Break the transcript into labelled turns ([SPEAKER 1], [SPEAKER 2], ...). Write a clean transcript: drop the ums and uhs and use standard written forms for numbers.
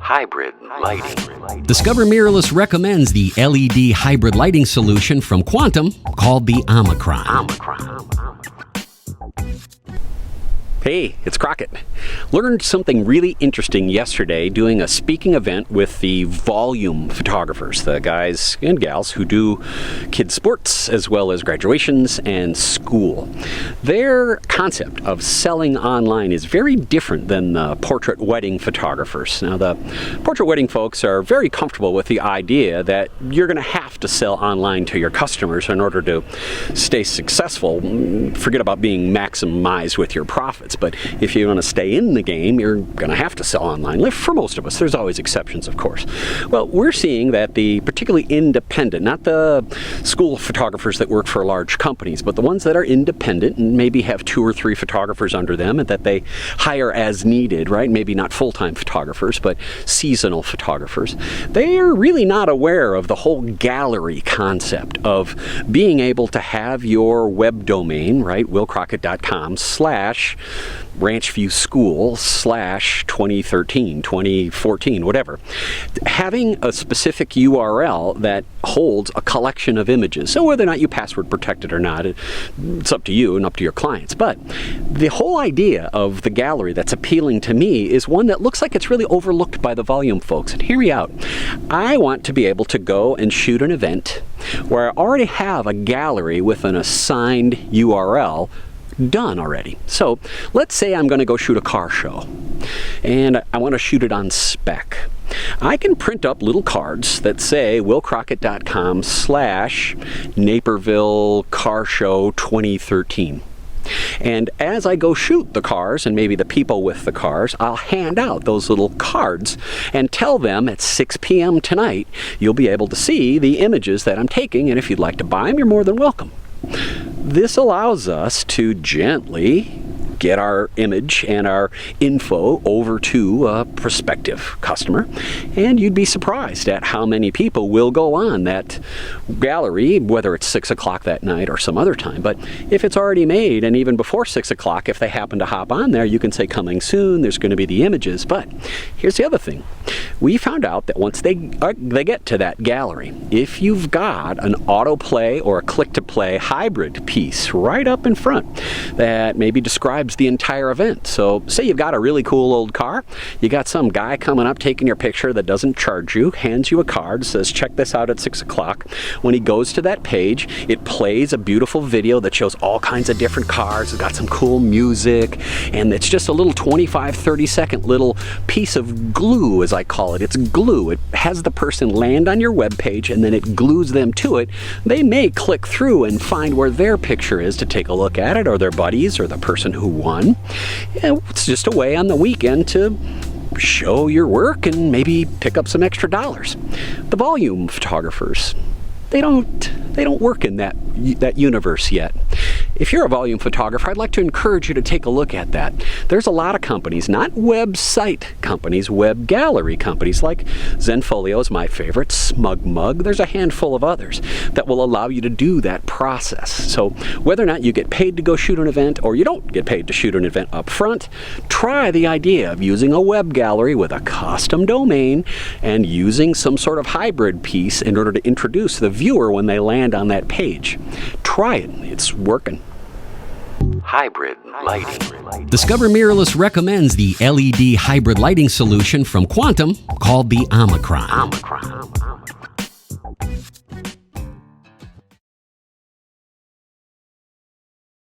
[SPEAKER 1] Hybrid lighting.
[SPEAKER 2] Discover Mirrorless recommends the LED hybrid lighting solution from Quantum called the Omicron.
[SPEAKER 3] Hey, it's Crockett. Learned something really interesting yesterday doing a speaking event with the volume photographers, the guys and gals who do kids' sports as well as graduations and school. Their concept of selling online is very different than the portrait wedding photographers. Now, the portrait wedding folks are very comfortable with the idea that you're going to have to sell online to your customers in order to stay successful. Forget about being maximized with your profits. But if you want to stay in the game, you're going to have to sell online. For most of us, there's always exceptions, of course. Well, we're seeing that the particularly independent, not the school photographers that work for large companies, but the ones that are independent and maybe have 2 or 3 photographers under them and that they hire as needed, right? Maybe not full-time photographers, but seasonal photographers. They are really not aware of the whole gallery concept of being able to have your web domain, right? willcrockett.com/ranchviewschool/2013, 2014, whatever. Having a specific URL that holds a collection of images. So whether or not you password protect it or not, it's up to you and up to your clients. But the whole idea of the gallery that's appealing to me is one that looks like it's really overlooked by the volume folks. And hear me out. I want to be able to go and shoot an event where I already have a gallery with an assigned URL done already. So let's say I'm going to go shoot a car show and I want to shoot it on spec. I can print up little cards that say willcrockett.com/Naperville Car Show 2013. And as I go shoot the cars and maybe the people with the cars, I'll hand out those little cards and tell them at 6 p.m. tonight, you'll be able to see the images that I'm taking, and if you'd like to buy them, you're more than welcome. This allows us to gently get our image and our info over to a prospective customer, and you'd be surprised at how many people will go on that gallery, whether it's 6 o'clock that night or some other time. But if it's already made, and even before 6 o'clock, if they happen to hop on there, you can say coming soon, there's going to be the images. But here's the other thing. We found out that once they get to that gallery, if you've got an autoplay or a click-to-play hybrid piece right up in front that maybe describes the entire event. So say you've got a really cool old car, you got some guy coming up taking your picture that doesn't charge you, hands you a card, says check this out at 6 o'clock. When he goes to that page, it plays a beautiful video that shows all kinds of different cars. It's got some cool music, and it's just a little 25-30 second little piece of glue, as I call it. It's glue. It has the person land on your web page and then it glues them to it. They may click through and find where their picture is to take a look at it, or their buddies, or the person who won. It's just a way on the weekend to show your work and maybe pick up some extra dollars. The volume photographers, they don't work in that universe yet. If you're a volume photographer, I'd like to encourage you to take a look at that. There's a lot of companies, not website companies, web gallery companies like Zenfolio is my favorite, SmugMug. There's a handful of others that will allow you to do that process. So whether or not you get paid to go shoot an event or you don't get paid to shoot an event up front, try the idea of using a web gallery with a custom domain and using some sort of hybrid piece in order to introduce the viewer when they land on that page. Try it. It's working.
[SPEAKER 1] Hybrid lighting.
[SPEAKER 2] Discover Mirrorless recommends the LED hybrid lighting solution from Quantum called the Omicron.